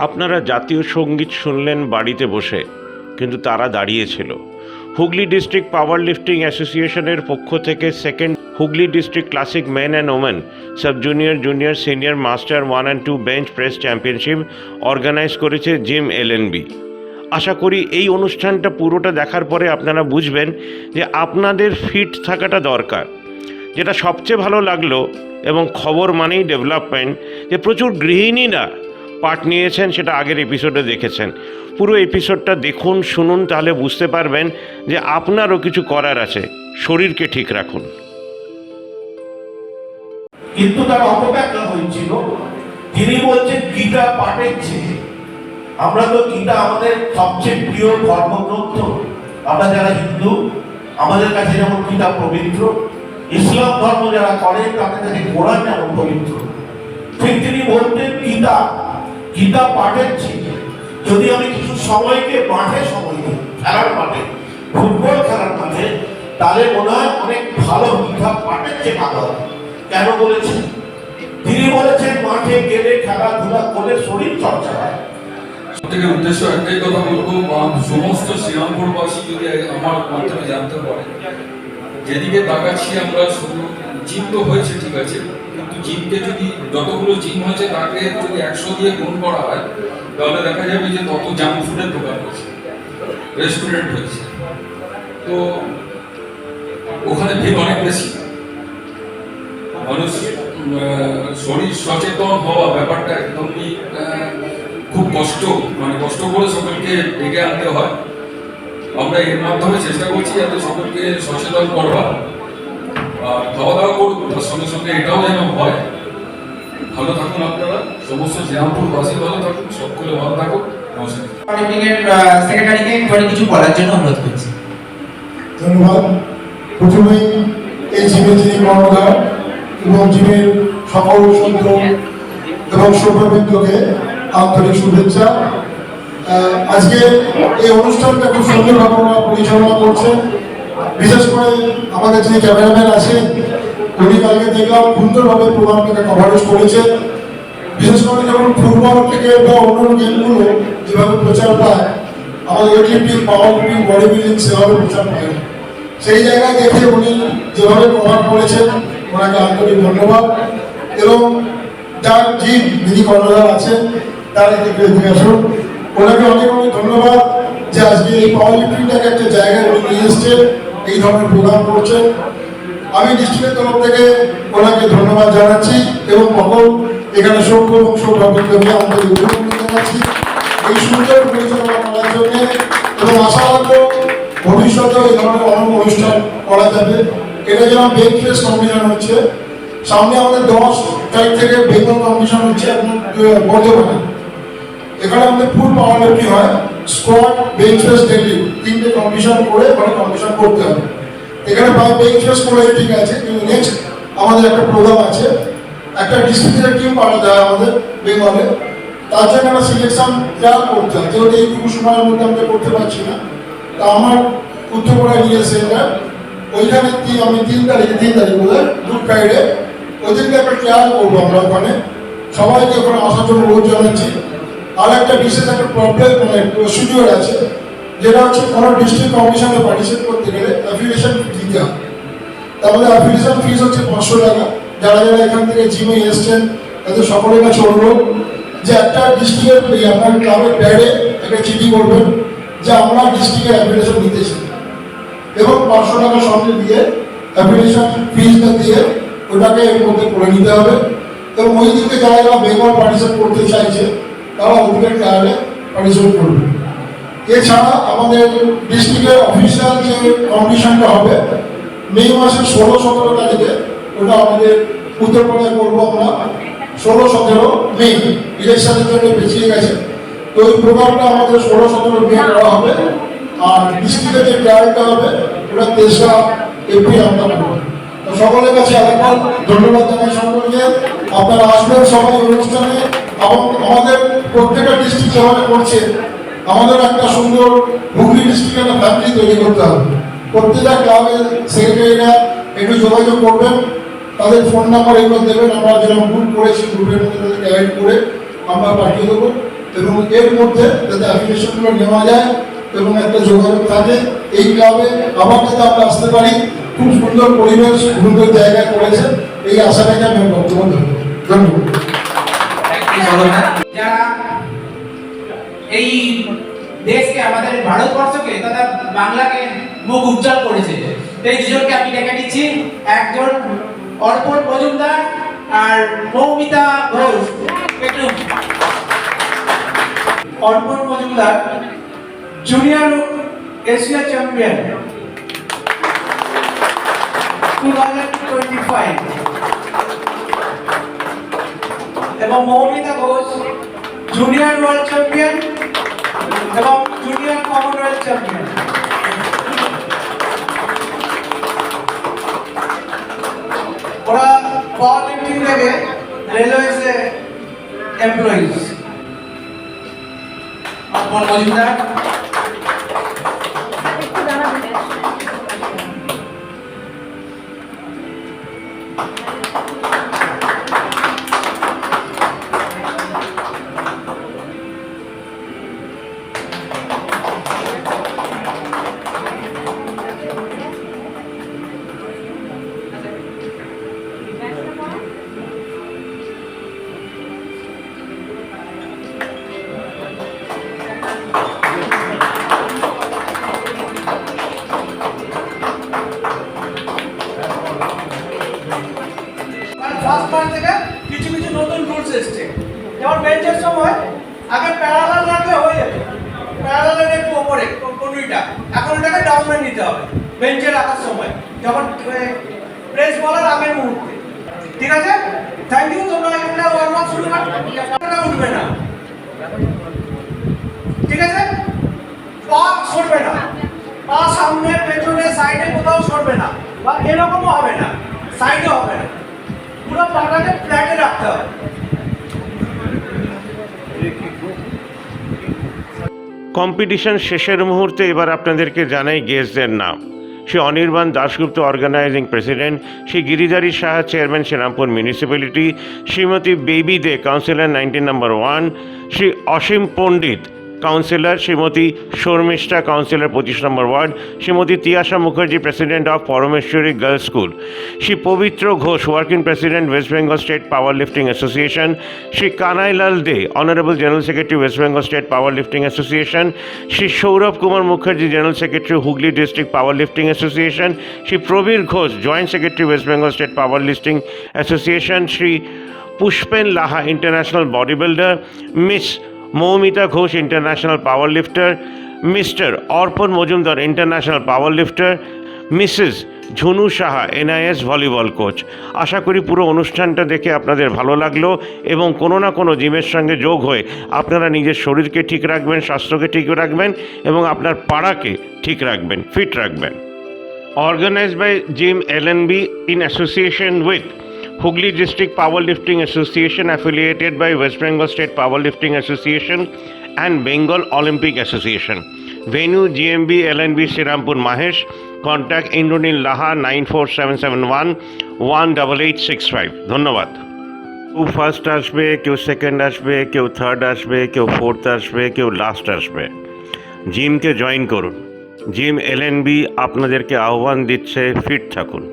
আপনারা জাতীয় সঙ্গীত শুনলেন বাড়িতে বসে, কিন্তু তারা দাঁড়িয়েছিল। হুগলি ডিস্ট্রিক্ট পাওয়ার লিফটিং অ্যাসোসিয়েশনের পক্ষ থেকে second Hooghly district classic men and women sub junior junior senior master 1 and 2 bench press championship organise করেছে জিম এলএনবি। আশা করি এই অনুষ্ঠানটা পুরোটা দেখার পরে আপনারা বুঝবেন যে আপনাদের ফিট থাকাটা দরকার। যেটা সবচেয়ে ভালো লাগলো এবং খবর মানেই ডেভেলপমেন্ট, যে প্রচুর গৃহিণীরা পার্ট নিয়েছেন, সেটা আগের এপিসোডে দেখেছেন। পুরো এপিসোডটা দেখুন, শুনুন, তাহলে বুঝতে পারবেন যে আপনারও কিছু করার আছে। শরীরকে ঠিক রাখুন। কিন্তু তার অপব্যাখ্যা হয়েছিল। তিনি বলছেন গীতা পাঠের চেয়ে, আমরা তো গীতা আমাদের সবচেয়ে প্রিয় ধর্মগ্রন্থ। আমরা যারা হিন্দু, আমাদের কাছে যেমন গীতা পবিত্র, ইসলাম ধর্ম যারা করে তাদের কাছে কোরআন যেমন পবিত্র। ঠিক তিনি বলতেন গীতা পাঠের চেয়ে যদি আমি কিছু সময়কে মাঠে সময় দিই, খেলার মাঠে, ফুটবল খেলার মাঠে, তাহলে মনে হয় অনেক ভালো গীতা পাঠের চেয়ে ভালো হবে। কেন বলেছেন? তিনি বলেছেন মাঠে গেলে খেলাধুলা করে শরীর চর্চা হয়। থেকে উদ্দেশ্য একটাই কথা বলবো, সমস্ত শ্রীরামপুরবাসী যদি আমার মাধ্যমে জানতে পারে, যেদিকে তাকাচ্ছি আমরা শুধু জিম তো হয়েছে ঠিক আছে, কিন্তু জিমকে যদি যতগুলো জিম হয়েছে তাকে যদি 100 দিয়ে গুণ করা হয়, তাহলে দেখা যাবে যে তত জাঙ্ক ফুডের দোকান হয়েছে, রেস্টুরেন্ট হয়েছে। তো ওখানে ভিড় অনেক বেশি। মানুষ শরীর সচেতন হওয়া ব্যাপারটা একদমই খুব কষ্ট, মানে কষ্ট করে সকলকে ডেকে আনতে হয়। আমরা এর মাধ্যমে চেষ্টা করছি যাতে সকলকে সচেতন করবা, আর খাওয়া দাওয়া করুন, তার সঙ্গে সঙ্গে এটাও যেন হয়। ভালো থাকুন আপনারা, সমস্ত শ্রীরামপুরবাসী ভালো থাকুন, সকলে ভালো থাকুন। নমস্কার। সেক্রেটারিকে কিছু বলার জন্য অনুরোধ করছি। ধন্যবাদ। প্রথমেই এই জিমের যিনি কর্ণধার এবং জিমের সকল সদস্য এবং সভ্যবৃন্দকে আন্তরিক শুভেচ্ছা। আজকে এই অনুষ্ঠানটা খুব সুন্দরভাবে পরিচালনা করছেন। বিশেষ করে আমাদের যিনি ক্যামেরাম্যান আছেন, উনি কালকে দেখলাম সুন্দরভাবে প্রোগ্রামটাকে কভারেজ করেছেন। বিশেষ করে যখন ফুটবল থেকে বা অন্যান্য গেমগুলো যেভাবে প্রচার পায়, আমাদের ওয়েটলিফটিং, পাওয়ার লিফটিং, বডি বিল্ডিং সেভাবে প্রচার পায়। সেই জায়গায় দেখে উনি যেভাবে কভার করেছেন, ওনাকে আন্তরিক ধন্যবাদ। এবং যার জিম যিনি কর্ণধার আছেন, তার এদিকে আসুন, ওনাকে অনেক অনেক ধন্যবাদ যে আজকে এই পাওয়ার লিফটিংটাকে একটা জায়গায় উনি নিয়ে এসছে, এই ধরনের প্রোগ্রাম করছেন। আমি ডিস্ট্রিক্টের তরফ থেকে ওনাকে ধন্যবাদ জানাচ্ছি এবং সকল এখানে সভ্য এবং সৌভাগ্যকে আন্তরিক অভিনন্দন জানাচ্ছি এই সুন্দর পরিচালনা করার জন্য। এবং আশা রাখবো ভবিষ্যতেও এই ধরনের অনেক অনুষ্ঠান করা যাবে। এটা যেমন বেঞ্চ প্রেস কম্পিটিশন হচ্ছে, সামনে আমাদের 10 তারিখ থেকে বেঙ্গল কম্পিটিশন হচ্ছে বর্ধমানে। এখানে আমাদের ফুল পাওয়ার লিফটিং হয়, স্কোয়াড, বেঞ্চ প্রেস, ডেডলি, 3টে কম্পিটিশন করে ওখানে কম্পিটিশন করতে হবে। এখানে বেঞ্চ প্রেস করে ঠিক আছে, কিন্তু নেক্সট আমাদের একটা প্রোগ্রাম আছে, একটা ডিস্ট্রিক্টের টিম পাঠাতে হয় আমাদের বেঙ্গলে। তার জন্য একটা সিলেকশন ট্রায়াল করতে হয়, যেহেতু এইটুকু সময়ের মধ্যে আমরা করতে পারছি না। তা আমার উত্তরপাড়ায় নিয়ে সেন্টার, ওইখানে আমি 3 তারিখ বলে গুড ফ্রাইডে ওইদিনকে একটা ট্রায়াল করবো আমরা ওখানে। সবাইকে ওখানে আসার জন্য অনুরোধ জানাচ্ছি। আর একটা বিশেষ একটা প্রবলেম প্রসিডিওর আছে, যেটা হচ্ছে কোনো ডিস্ট্রিক্ট কম্পিটিশনে পার্টিসিপেট করতে গেলে অ্যাফিলিয়েশন দিতে হয়। তাহলে অ্যাফিলিয়েশন ফিস হচ্ছে 500 টাকা। যারা যারা এখান থেকে জিমে এসছেন তাদের সকলের কাছে অনুরোধ যে একটা ডিস্ট্রিক্টের আপনার ক্লাবের প্যাডে একটা চিঠি করবেন যে আমরা ডিস্ট্রিক্টের অ্যাফিলিয়েশন নিতেছি, এবং 500 টাকা সঙ্গে দিয়ে অ্যাপ্লিকেশন ফিজটা দিয়ে ওটাকে এর মধ্যে করে নিতে হবে। এবং ওই দিকে যারা যারা বেঙ্গল পার্টিসিপেট করতে চাইছে তারা ওদিকে ট্রায়ালে পার্টিসিপেট করবে। এছাড়া আমাদের ডিস্ট্রিক্টের অফিসিয়াল যে কম্পিটিশনটা হবে মে মাসের 16-17 তারিখে, ওটা আমাদের উত্তরপাড়ায় করবো আমরা। 16-17 মে ইলেকশনের জন্য পিছিয়ে গেছে, তো ওই প্রোগ্রামটা আমাদের 16-17 মে করা হবে। আর ডিস্ট্রিক্টের যে ট্রায়ালটা হবে ওটা 3রা এপ্রিল আমরা করবো। তো সকলের কাছে আরেকবার ধন্যবাদ জানাই সকলকে। আপনারা আসবেন সবাই অনুষ্ঠানে, এবং আমাদের প্রত্যেকটা ডিস্ট্রিক্ট যেভাবে করছে, আমাদের একটা সুন্দর হুগলি ডিস্ট্রিক্টের একটা ফ্যামিলি তৈরি করতে হবে। প্রত্যেকটা ক্লাবের সেক্রেটারিরা একটু যোগাযোগ করবেন, তাদের ফোন নাম্বার এগুলো দেবেন। আমরা যেরকম গ্রুপ করেছি, গ্রুপের মধ্যে তাদেরকে অ্যাড করে আমরা পাঠিয়ে দেবো। এবং এর মধ্যে যাতে অ্যাপ্লিকেশনগুলো নেওয়া যায় এবং একটা যোগাযোগ থাকে, এই ক্লাবে আবার যাতে আমরা আসতে পারি। খুব সুন্দর পরিবেশ, সুন্দর জায়গায় করেছে, এই আশা রেখে আমি বক্তব্য দেব। ধন্যবাদ। যারা এই দেশকে, আমাদের ভারতবর্ষকে তথা বাংলাকে মুখ উজ্জ্বল করেছে, এই দুজনকে আমি ডেকে নিচ্ছি। একজন অর্পণ মজুমদার আর মৌমিতা ঘোষ। একটু অর্পণ মজুমদার জুনিয়র এশিয়া চ্যাম্পিয়ন 2025 এবং Moumita Ghosh junior world champion এবং জুনিয়র কমনওয়েলথ চ্যাম্পিয়ন। ওরা পাওয়ার লিফটিং থেকে রেলওয়েজে এমপ্লয়িজ। অর্পণ মজুমদার, ফার্স্ট বার থেকে কিছু কিছু নতুন রুলস এসছে। যেমন বেঞ্চের সময় আগে প্যারালাল রাখলে হয়ে যেত, প্যারালালের একটু ওপরে কোনটা, এখন এটাকে ডাউনে নিতে হবে বেঞ্চে রাখার সময়, যখন প্রেস বলার আগের মুহূর্তে। ঠিক আছে, থ্যাংক ইউ। তোমরা একটা ওয়ার্ম আপ শুরু করো, উঠবে না। ঠিক আছে, পা সরবে না, পা সামনে পেছনে সাইডে কোথাও সরবে না, বা এরকমও হবে না, সাইডে হবে না, পুরো পাটাকে ফ্ল্যাটে রাখতে হবে। কম্পিটিশন শেষের মুহূর্তে এবার আপনাদেরকে জানাই গেস্টদের নাম। Shri Anirban Dasgupta, organising president; Shri Giridhari Saha, chairman, Serampore municipality; Shrimati Baby De, councillor 19 number 1; Shri Asim Pandit, councillor; Shrimati Sharmistha, councillor 25 number ward; Shrimati Tiasha Mukherjee, president of Parameshwari girls school; Shri Pabitra Ghosh, working president, West Bengal state power lifting association; Shri Kanailal De, honourable general secretary, West Bengal state power lifting association; Shri Sourav Kumar Mukherjee, general secretary, Hooghly district power lifting association; Shri Prabir Ghosh, joint secretary, West Bengal state power lifting association; Shri Pushpen Laha, international body builder; miss Moumita Ghosh, international power lifter; mister Arpan Majumdar, international power lifter; Mrs Jhunu Saha, NIS volleyball coach. আশা করি পুরো অনুষ্ঠানটা দেখে আপনাদের ভালো লাগলো এবং কোনো না কোনো জিমের সঙ্গে যোগ হয়ে আপনারা নিজের শরীরকে ঠিক রাখবেন, স্বাস্থ্যকে ঠিক রাখবেন এবং আপনার পাড়াকে ঠিক রাখবেন, ফিট রাখবেন। Organized by Gym LNB in association with Hooghly District Powerlifting Association, affiliated by West Bengal State Powerlifting Association and Bengal Olympic Association. Venue GMB LNB Srirampur Mahesh. Contact Indranil Laha 94771 18865. ধন্যবাদ। কেউ first আসবে, কেউ second আসবে, কেউ third আসবে, কেউ fourth আসবে, কেউ লাস্ট আসবে। জিমকে জয়েন করুন। জিম LNB আপনাদেরকে আহ্বান দিচ্ছে, ফিট থাকুন।